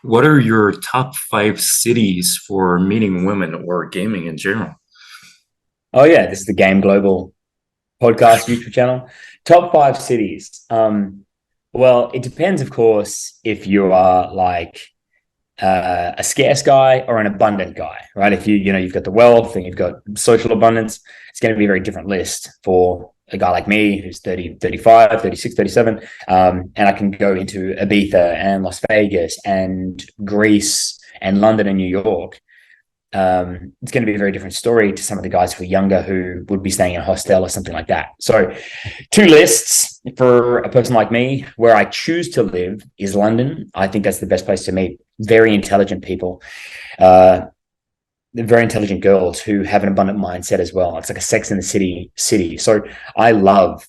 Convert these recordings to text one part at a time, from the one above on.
What are your top five cities for meeting women or gaming in general? Oh yeah, this is the Game Global podcast YouTube channel. Top five cities. Well, it depends, of course, if you are like a scarce guy or an abundant guy, right? If you've got the wealth and you've got social abundance, it's going to be a very different list for a guy like me who's 30, 35, 36, 37. And I can go into Ibiza and Las Vegas and Greece and London and New York. It's going to be a very different story to some of the guys who are younger who would be staying in a hostel or something like that. So, two lists for a person like me. Where I choose to live is London. I think that's the best place to meet very intelligent people, uh, very intelligent girls who have an abundant mindset as well. It's like a Sex in the city. So, I love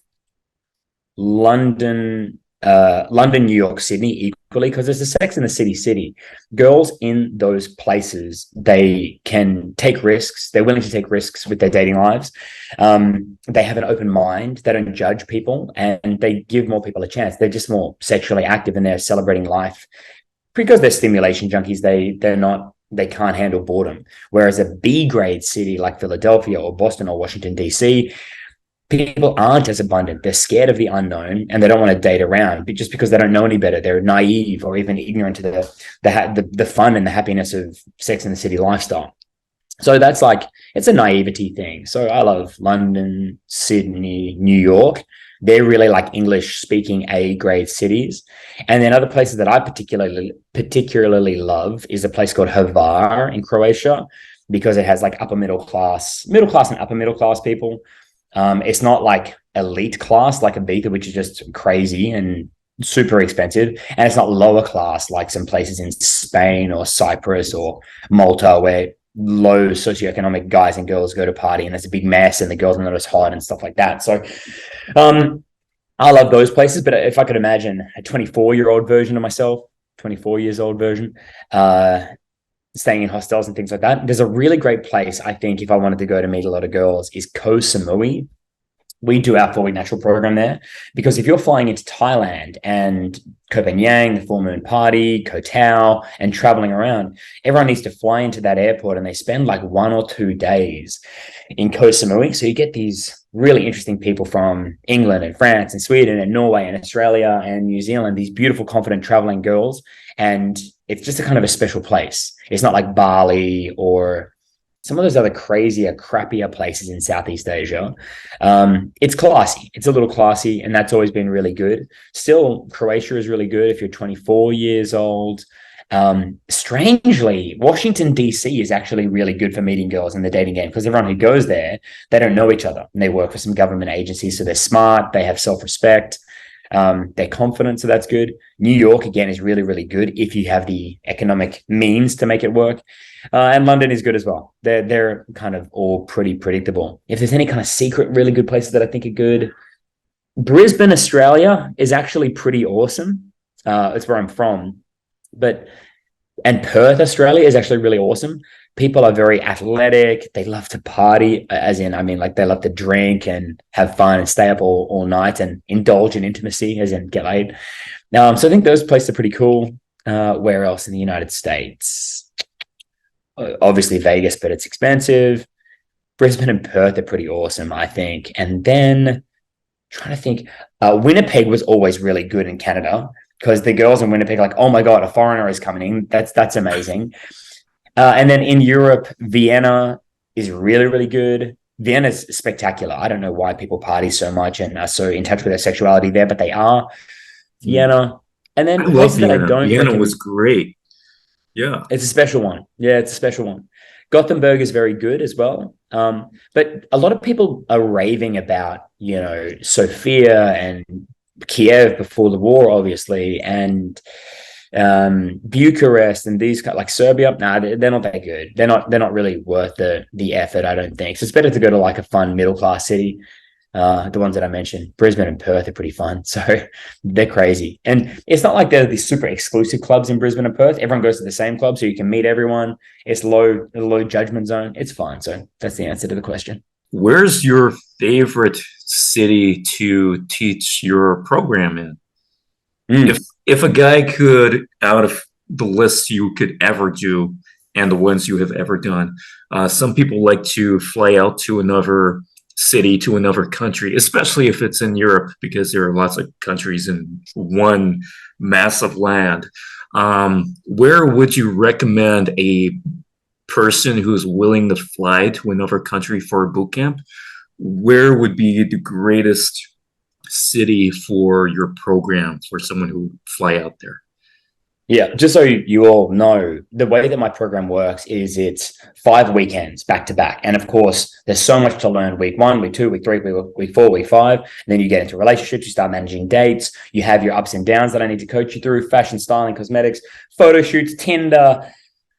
London, London, New York, Sydney equally because there's a Sex in the City. Girls in those places, they can take risks. They're willing to take risks with their dating lives. They have an open mind. They don't judge people, and they give more people a chance. They're just more sexually active and they're celebrating life because they're stimulation junkies. They can't handle boredom. Whereas a B grade city like Philadelphia or Boston or Washington DC, people aren't as abundant. They're scared of the unknown and they don't want to date around just because they don't know any better. They're naive or even ignorant to the fun and the happiness of Sex in the City lifestyle. So that's like, it's a naivety thing. So I love London, Sydney, New York. They're really like English speaking A grade cities. And then other places that I particularly love is a place called Hvar in Croatia, because it has like middle class and upper middle class people. It's not like elite class like Ibiza, which is just crazy and super expensive. And it's not lower class like some places in Spain or Cyprus or Malta where low socioeconomic guys and girls go to party and there's a big mess and the girls are not as hot and stuff like that. So I love those places. But if I could imagine a 24-year-old version of myself, 24 years old version, staying in hostels and things like that. There's a really great place, I think, if I wanted to go to meet a lot of girls, is Koh Samui. We do our 4-week natural program there because if you're flying into Thailand and Koh Phangan, the full moon party, Koh Tao, and traveling around, everyone needs to fly into that airport and they spend like 1 or 2 days in Koh Samui. So you get these really interesting people from England and France and Sweden and Norway and Australia and New Zealand, these beautiful, confident traveling girls. And it's just a kind of a special place. It's not like Bali or some of those other crazier, crappier places in Southeast Asia. It's classy. It's a little classy, and that's always been really good. Still, Croatia is really good if you're 24 years old. Strangely, Washington, D.C. is actually really good for meeting girls in the dating game because everyone who goes there, they don't know each other and they work for some government agencies. So they're smart, they have self-respect, they're confident. So that's good. New York, again, is really, really good if you have the economic means to make it work. And London is good as well. They're kind of all pretty predictable. If there's any kind of secret, really good places that I think are good, Brisbane, Australia is actually pretty awesome. It's where I'm from. And Perth, Australia is actually really awesome. People are very athletic. They love to party, as in, I mean, like they love to drink and have fun and stay up all night and indulge in intimacy, as in get laid. So I think those places are pretty cool. Where else in the United States? Obviously Vegas, but it's expensive. Brisbane and Perth are pretty awesome, I think. And then trying to think, Winnipeg was always really good in Canada because the girls in Winnipeg are like, oh my God, a foreigner is coming in. That's amazing. And then in Europe, Vienna is really, really good. Vienna's spectacular. I don't know why people party so much and are so in touch with their sexuality there, but they are. Vienna. And then I love places that I Vienna. don't Vienna recommend. was great. Yeah. It's a special one. Yeah, it's a special one. Gothenburg is very good as well. But a lot of people are raving about, Sofia and Kiev before the war, obviously, and Bucharest and these like Serbia. Nah, they're not that good. They're not really worth the effort, I don't think. So it's better to go to like a fun middle class city. The ones that I mentioned, Brisbane and Perth are pretty fun. So they're crazy. And it's not like they're these super exclusive clubs in Brisbane and Perth. Everyone goes to the same club so you can meet everyone. It's low judgment zone. It's fine. So that's the answer to the question. Where's your favorite city to teach your program in? Mm. If a guy could, out of the list you could ever do and the ones you have ever done. Some people like to fly out to another city, to another country, especially if it's in Europe, because there are lots of countries in one massive land. Where would you recommend a person who's willing to fly to another country for a boot camp? Where would be the greatest city for your program for someone who fly out there? Yeah, just so you all know, the way that my program works is it's 5 weekends back to back. And of course, there's so much to learn week 1, week 2, week 3, week 4, week 5. And then you get into relationships, you start managing dates, you have your ups and downs that I need to coach you through, fashion, styling, cosmetics, photo shoots, Tinder,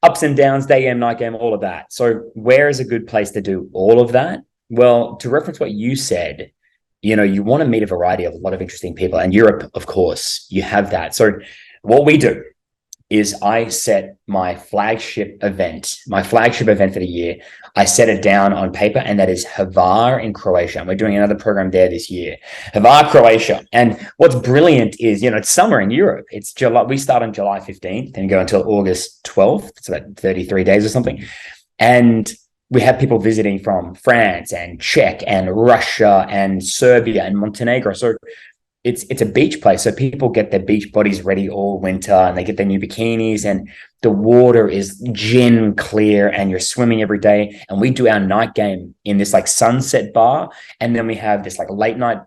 ups and downs, day game, night game, all of that. So where is a good place to do all of that? Well, to reference what you said, you want to meet a variety of a lot of interesting people. And Europe, of course, you have that. So what we do is I set my flagship event for the year. I set it down on paper, and that is Hvar in Croatia. And we're doing another program there this year, Hvar, Croatia. And what's brilliant is, it's summer in Europe. It's July. We start on July 15th and go until August 12th. It's about 33 days or something. And we have people visiting from France and Czech and Russia and Serbia and Montenegro. So it's a beach place, so people get their beach bodies ready all winter, and they get their new bikinis, and the water is gin clear, and you're swimming every day. And we do our night game in this like sunset bar, and then we have this like late night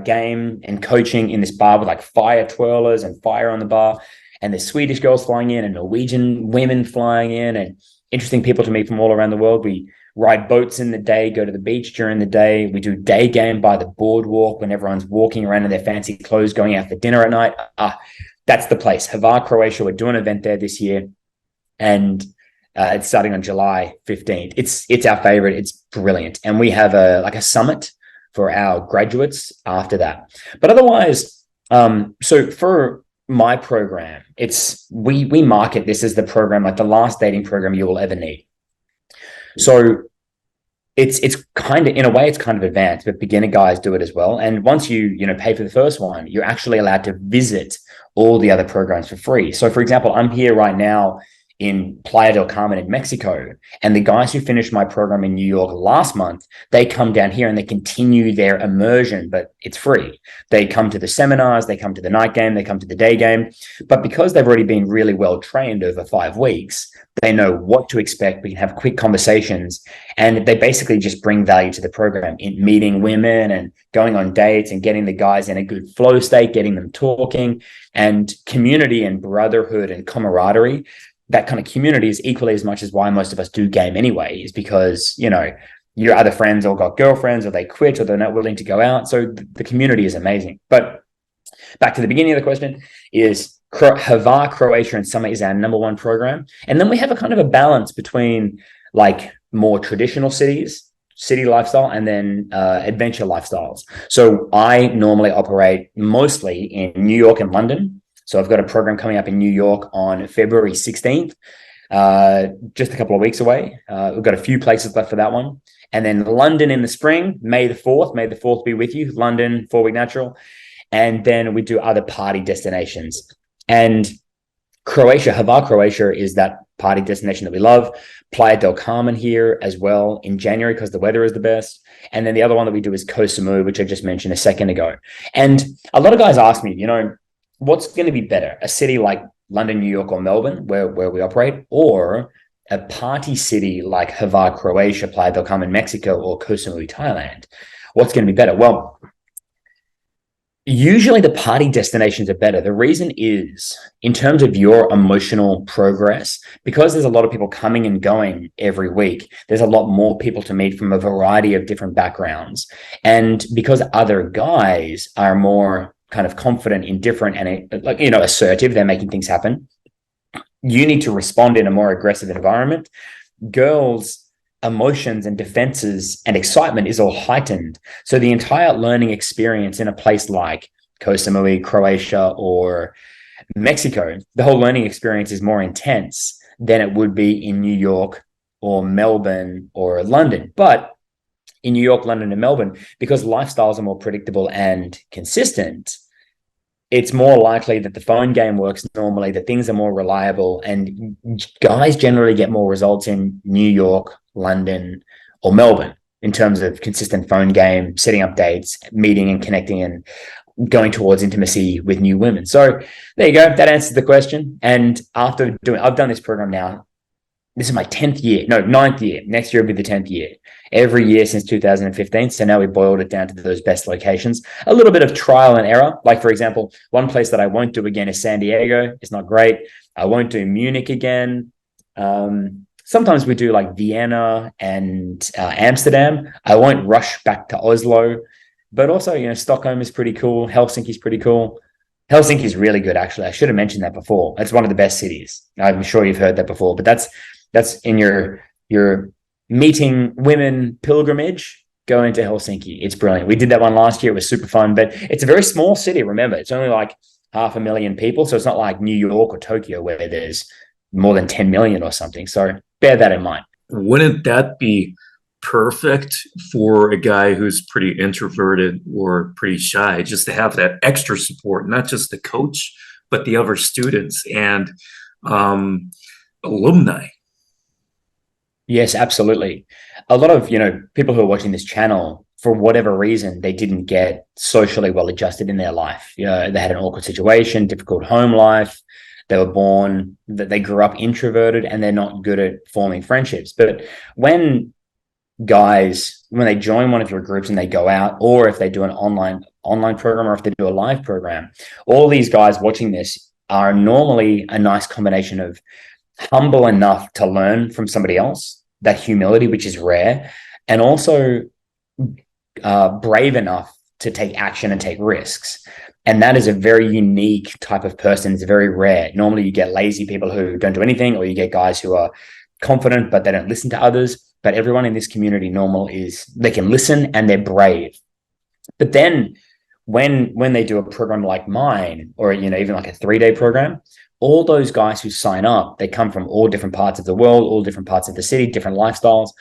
game and coaching in this bar with like fire twirlers and fire on the bar, and there's Swedish girls flying in and Norwegian women flying in, and interesting people to meet from all around the world. We ride boats in the day, go to the beach during the day. We do day game by the boardwalk when everyone's walking around in their fancy clothes, going out for dinner at night. That's the place. Hvar, Croatia. We're doing an event there this year, and it's starting on July 15th. It's our favorite. It's brilliant. And we have a summit for our graduates after that. But otherwise, so for my program, we market this as the program, like the last dating program you will ever need. So it's kind of, in a way, it's kind of advanced, but beginner guys do it as well. And once you pay for the first one, you're actually allowed to visit all the other programs for free. So for example, I'm here right now in Playa del Carmen in Mexico, and the guys who finished my program in New York last month, they come down here and they continue their immersion, but it's free. They come to the seminars, they come to the night game, they come to the day game, but because they've already been really well trained over 5 weeks, they know what to expect. We can have quick conversations, and they basically just bring value to the program in meeting women and going on dates and getting the guys in a good flow state, getting them talking, and community and brotherhood and camaraderie. That kind of community is equally as much as why most of us do game anyway, is because, your other friends all got girlfriends, or they quit, or they're not willing to go out. So the community is amazing. But back to the beginning of the question is Hvar, Croatia and summer is our number one program. And then we have a kind of a balance between like more traditional city lifestyle, and then adventure lifestyles. So I normally operate mostly in New York and London. So I've got a program coming up in New York on February 16th, just a couple of weeks away. We've got a few places left for that one. And then London in the spring, May the 4th. May the 4th be with you. London, 4-week natural. And then we do other party destinations. And Croatia, Hvar, Croatia is that party destination that we love. Playa del Carmen here as well in January because the weather is the best. And then the other one that we do is Koh Samui, which I just mentioned a second ago. And a lot of guys ask me, what's going to be better, a city like London, New York, or Melbourne, where we operate, or a party city like Hvar, Croatia, Playa del Carmen, Mexico, or Koh Samui, Thailand? What's going to be better? Well, usually the party destinations are better. The reason is, in terms of your emotional progress, because there's a lot of people coming and going every week, there's a lot more people to meet from a variety of different backgrounds. And because other guys are more kind of confident, indifferent, and assertive, they're making things happen, you need to respond in a more aggressive environment. Girls' emotions and defenses and excitement is all heightened. So the entire learning experience in a place like Koh Samui, Croatia, or Mexico, the whole learning experience is more intense than it would be in New York or Melbourne or London. But in New York, London, and Melbourne, because lifestyles are more predictable and consistent, it's more likely that the phone game works normally, that things are more reliable, and guys generally get more results in New York, London, or Melbourne in terms of consistent phone game, setting up dates, meeting and connecting, and going towards intimacy with new women. So there you go. That answers the question. And I've done this program now. This is my 10th year, no, 9th year. Next year will be the 10th year. Every year since 2015. So now we boiled it down to those best locations. A little bit of trial and error. Like, for example, one place that I won't do again is San Diego. It's not great. I won't do Munich again. Sometimes we do like Vienna and Amsterdam. I won't rush back to Oslo. But also, Stockholm is pretty cool. Helsinki is pretty cool. Helsinki is really good, actually. I should have mentioned that before. It's one of the best cities. I'm sure you've heard that before, but that's in your meeting women pilgrimage. Go into Helsinki. It's brilliant. We did that one last year. It was super fun, but it's a very small city. Remember, it's only like 500,000 people. So it's not like New York or Tokyo where there's more than 10 million or something. So bear that in mind. Wouldn't that be perfect for a guy who's pretty introverted or pretty shy, just to have that extra support, not just the coach, but the other students and alumni? Yes, absolutely. A lot of, people who are watching this channel, for whatever reason, they didn't get socially well adjusted in their life. They had an awkward situation, difficult home life. They were born, that they grew up introverted, and they're not good at forming friendships. But when they join one of your groups and they go out, or if they do an online program, or if they do a live program, all these guys watching this are normally a nice combination of humble enough to learn from somebody else, that humility, which is rare, and also brave enough to take action and take risks. And that is a very unique type of person. It's very rare. Normally you get lazy people who don't do anything, or you get guys who are confident, but they don't listen to others. But everyone in this community they can listen and they're brave. But then when they do a program like mine, or, even like a 3-day program, all those guys who sign up, they come from all different parts of the world, all different parts of the city, different lifestyles.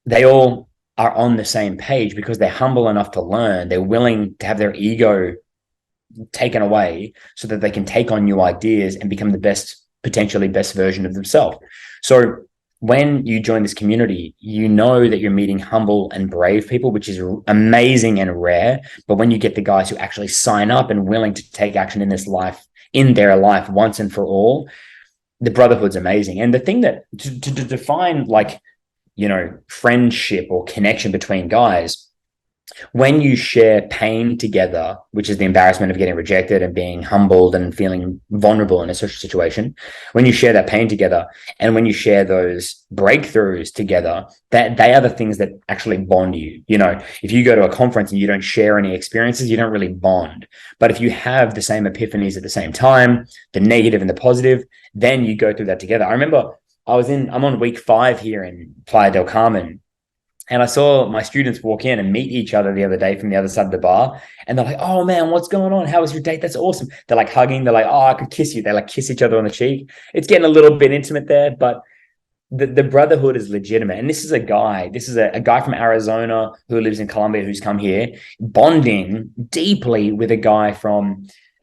They all are on the same page because they're humble enough to learn. They're willing to have their ego taken away so that they can take on new ideas and become the potentially best version of themselves. So when you join this community, you know that you're meeting humble and brave people, which is amazing and rare. But when you get the guys who actually sign up and willing to take action in their life once and for all, the brotherhood's amazing. And the thing that to define, like, friendship or connection between guys, when you share pain together, which is the embarrassment of getting rejected and being humbled and feeling vulnerable in a social situation, when you share that pain together, and when you share those breakthroughs together, that they are the things that actually bond you. If you go to a conference and you don't share any experiences, you don't really bond. But if you have the same epiphanies at the same time, the negative and the positive, then you go through that together. I remember I'm on week 5 here in Playa del Carmen, and I saw my students walk in and meet each other the other day from the other side of the bar. And they're like, "Oh man, what's going on? How was your date? That's awesome." They're like hugging. They're like, "Oh, I could kiss you." They like kiss each other on the cheek. It's getting a little bit intimate there, but the brotherhood is legitimate. And this is a guy from Arizona who lives in Colombia, who's come here, bonding deeply with a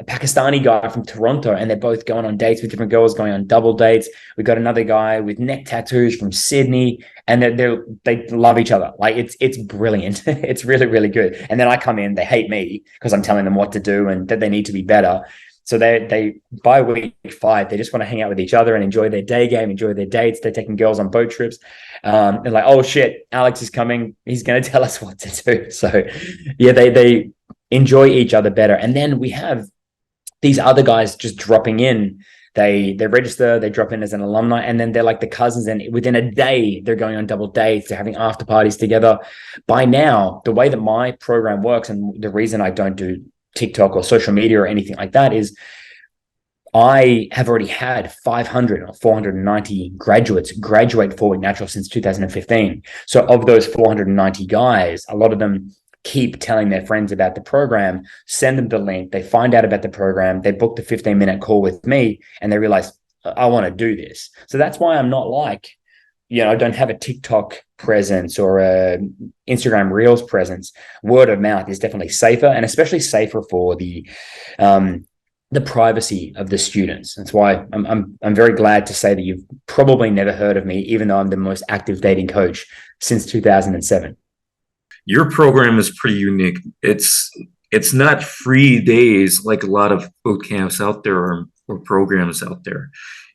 Pakistani guy from Toronto, and they're both going on dates with different girls, going on double dates. We got another guy with neck tattoos from Sydney, and they love each other. Like, it's brilliant. It's really, really good. And then I come in, they hate me because I'm telling them what to do and that they need to be better. So they by week 5, they just want to hang out with each other and enjoy their day game, enjoy their dates. They're taking girls on boat trips. They're like, "Oh shit, Alex is coming. He's going to tell us what to do." So yeah, they enjoy each other better. And then we have these other guys just dropping in. They register, they drop in as an alumni, and then they're like the cousins. And within a day, they're going on double dates. They're having after parties together. By now, the way that my program works, and the reason I don't do TikTok or social media or anything like that, is I have already had 500 or 490 graduates graduate Forward Natural since 2015. So of those 490 guys, a lot of them keep telling their friends about the program, send them the link, they find out about the program, they book the 15-minute call with me, and they realize, I want to do this. So that's why I'm not like I don't have a TikTok presence or a Instagram Reels presence, word of mouth is definitely safer, and especially safer for the privacy of the students. That's why I'm very glad to say that you've probably never heard of me, even though I'm the most active dating coach since 2007. Your program is pretty unique. It's not free days like a lot of boot camps out there, or programs out there.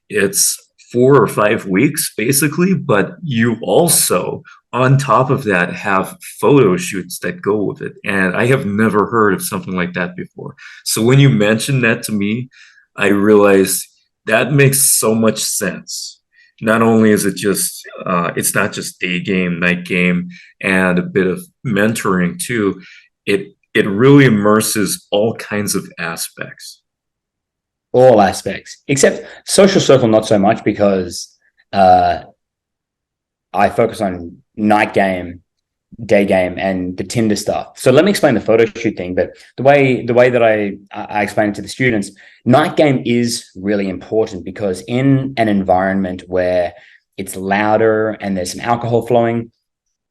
It's 4 or 5 weeks basically, but you also, on top of that, have photo shoots that go with it. And I have never heard of something like that before. So when you mentioned that to me, I realized that makes so much sense. Not only is it just, it's not just day game, night game, and a bit of mentoring too. It really immerses all kinds of aspects. All aspects, except social circle, not so much because uh, I focus on night game, day game, and the Tinder stuff. So let me explain the photo shoot thing. But the way that I explain it to the students, night game is really important because in an environment where it's louder and there's some alcohol flowing,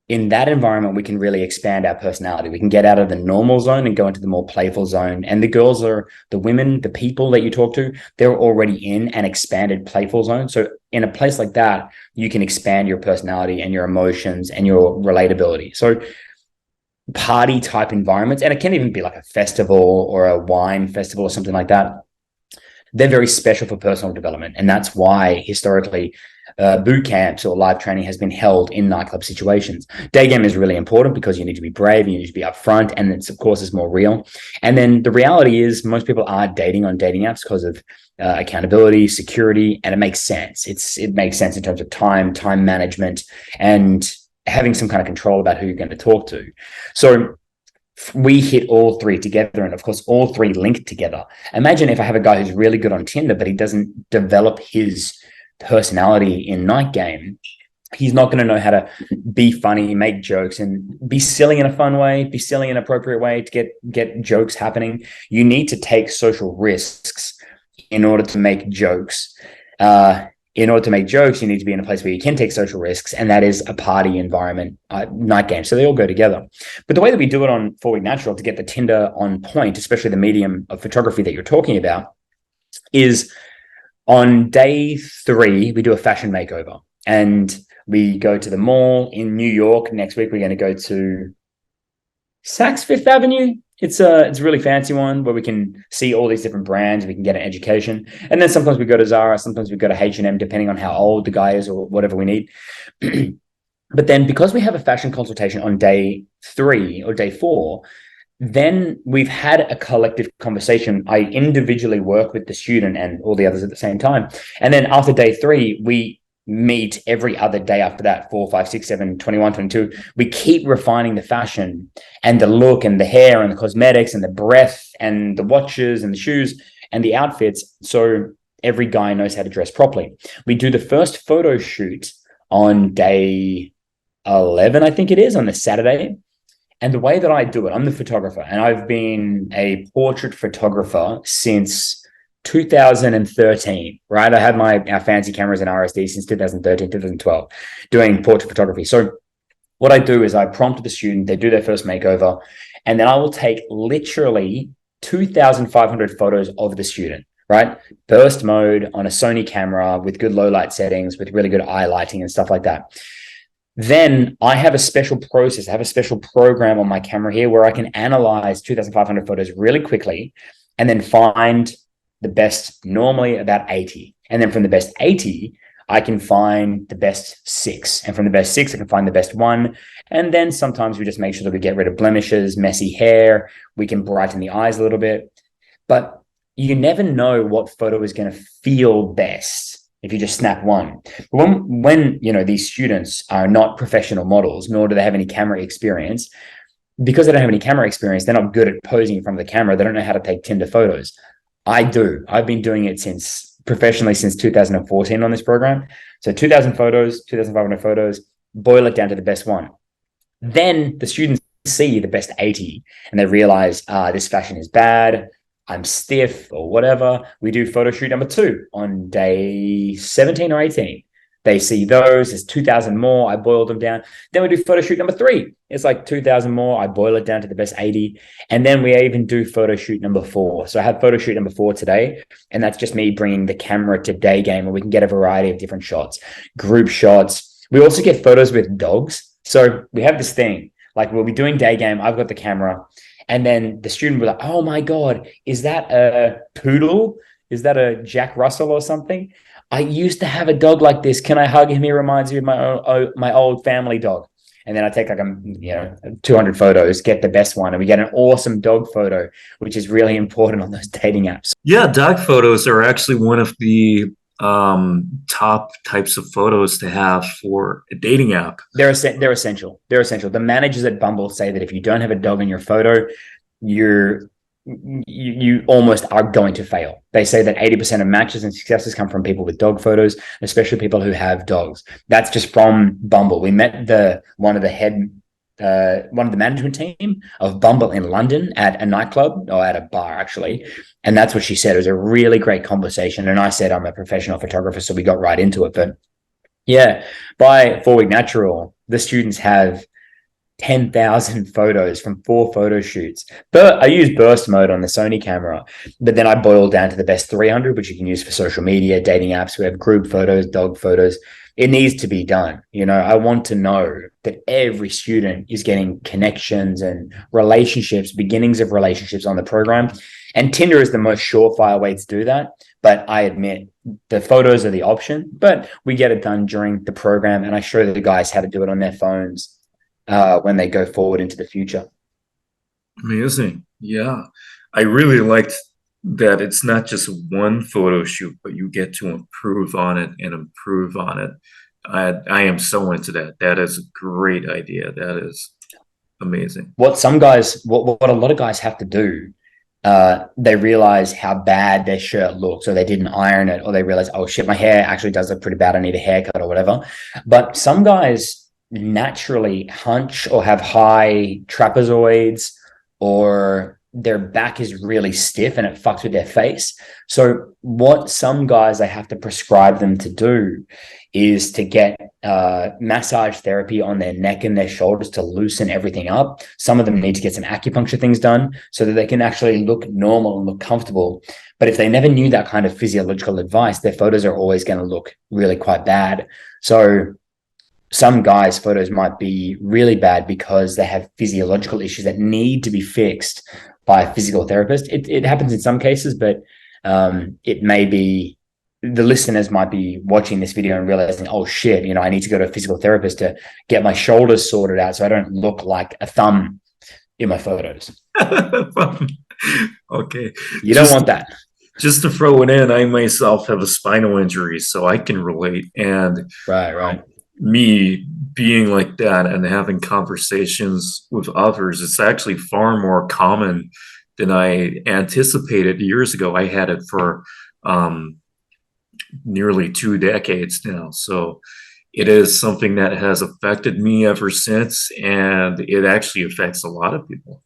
in that environment, we can really expand our personality. We can get out of the normal zone and go into the more playful zone. And the women, the people that you talk to, they're already in an expanded playful zone. So in a place like that, you can expand your personality and your emotions and your relatability. So party type environments, and it can even be like a festival or a wine festival or something like that. They're very special for personal development. And that's why historically boot camps or live training has been held in nightclub situations. Day game is really important because you need to be brave, you need to be upfront, and it's, of course, is more real. And then the reality is most people are dating on dating apps because of accountability, security, and it makes sense. It makes sense in terms of time management, and having some kind of control about who you're going to talk to. So we hit all three together, and of course all three link together. Imagine if I have a guy who's really good on Tinder but he doesn't develop his personality in night game. He's not going to know how to be funny, make jokes, and be silly in a fun way, be silly in an appropriate way to get jokes happening. You need to take social risks in order to make jokes. In order to make jokes, you need to be in a place where you can take social risks, and that is a party environment, night game. So they all go together. But the way that we do it on 4 Week Natural to get the Tinder on point, especially the medium of photography that you're talking about, is on day 3, we do a fashion makeover, and we go to the mall in New York. Next week, we're going to go to Saks Fifth Avenue. It's a really fancy one where we can see all these different brands. We can get an education. And then sometimes we go to Zara, sometimes we go to H&M, depending on how old the guy is or whatever we need. But then because we have a fashion consultation on day 3 or day 4, then we've had a collective conversation. I individually work with the student and all the others at the same time. And then after day 3, we meet every other day after that, 4, 5, 6, 7, 21, 22. We keep refining the fashion and the look and the hair and the cosmetics and the breath and the watches and the shoes and the outfits. So every guy knows how to dress properly. We do the first photo shoot on day 11, I think it is, on the Saturday. And the way that I do it, I'm the photographer, and I've been a portrait photographer since 2013, right? I had our fancy cameras and RSD since 2013, 2012, doing portrait photography. So what I do is I prompt the student, they do their first makeover, and then I will take literally 2,500 photos of the student, right? Burst mode on a Sony camera with good low light settings, with really good eye lighting and stuff like that. Then I have a special process. I have a special program on my camera here where I can analyze 2,500 photos really quickly and then find the best, normally about 80. And then from the best 80, I can find the best 6. And from the best 6, I can find the best 1. And then sometimes we just make sure that we get rid of blemishes, messy hair. We can brighten the eyes a little bit. But you never know what photo is going to feel best if you just snap one. When these students are not professional models, nor do they have any camera experience, because they don't have any camera experience, they're not good at posing in front of the camera. They don't know how to take Tinder photos. I do. I've been doing it professionally since 2014 on this program. So 2,000 photos, 2,500 photos, boil it down to the best one. Then the students see the best 80 and they realize this fashion is bad, I'm stiff or whatever. We do photo shoot number 2 on day 17 or 18. They see those. There's 2,000 more. I boil them down. Then we do photo shoot number 3. It's like 2,000 more. I boil it down to the best 80. And then we even do photo shoot number 4. So I have photo shoot number 4 today. And that's just me bringing the camera to day game where we can get a variety of different shots, group shots. We also get photos with dogs. So we have this thing, like we'll be doing day game. I've got the camera. And then the student will be like, oh my God, is that a poodle? Is that a Jack Russell or something? I used to have a dog like this. Can I hug him? He reminds me of my old family dog. And then I take like 200 photos, get the best one, and we get an awesome dog photo, which is really important on those dating apps. Yeah, dog photos are actually one of the top types of photos to have for a dating app. They're essential. They're essential. The managers at Bumble say that if you don't have a dog in your photo, you almost are going to fail. They say that 80% of matches and successes come from people with dog photos, especially people who have dogs. That's just from Bumble. We met one of the management team of Bumble in London at a nightclub, or at a bar actually, and that's what she said. It was a really great conversation, and I said I'm a professional photographer, so we got right into it. But yeah, by 4 Week Natural, the students have 10,000 photos from 4 photo shoots. But I use burst mode on the Sony camera, but then I boil down to the best 300, which you can use for social media, dating apps. We have group photos, dog photos. It needs to be done. I want to know that every student is getting connections and relationships, beginnings of relationships on the program. And Tinder is the most surefire way to do that. But I admit the photos are the option, but we get it done during the program. And I show the guys how to do it on their phones when they go forward into the future. Amazing. Yeah. I really liked that it's not just one photo shoot, but you get to improve on it and improve on it. I am so into that. That is a great idea. That is amazing. What a lot of guys have to do, they realize how bad their shirt looks, or they didn't iron it, or they realize, oh shit, my hair actually does look pretty bad. I need a haircut or whatever. But some guys naturally hunch or have high trapezoids, or their back is really stiff and it fucks with their face. So what some guys, I have to prescribe them to do is to get massage therapy on their neck and their shoulders to loosen everything up. Some of them need to get some acupuncture things done so that they can actually look normal and look comfortable. But if they never knew that kind of physiological advice, their photos are always going to look really quite bad. So some guys' photos might be really bad because they have physiological issues that need to be fixed by a physical therapist. It happens in some cases, but it may be the listeners might be watching this video and realizing, oh shit, I need to go to a physical therapist to get my shoulders sorted out so I don't look like a thumb in my photos. Okay. You don't want that. Just to throw it in, I myself have a spinal injury, so I can relate. And right. Me being like that and having conversations with others, it's actually far more common than I anticipated years ago. I had it for nearly 2 decades now. So it is something that has affected me ever since, and it actually affects a lot of people.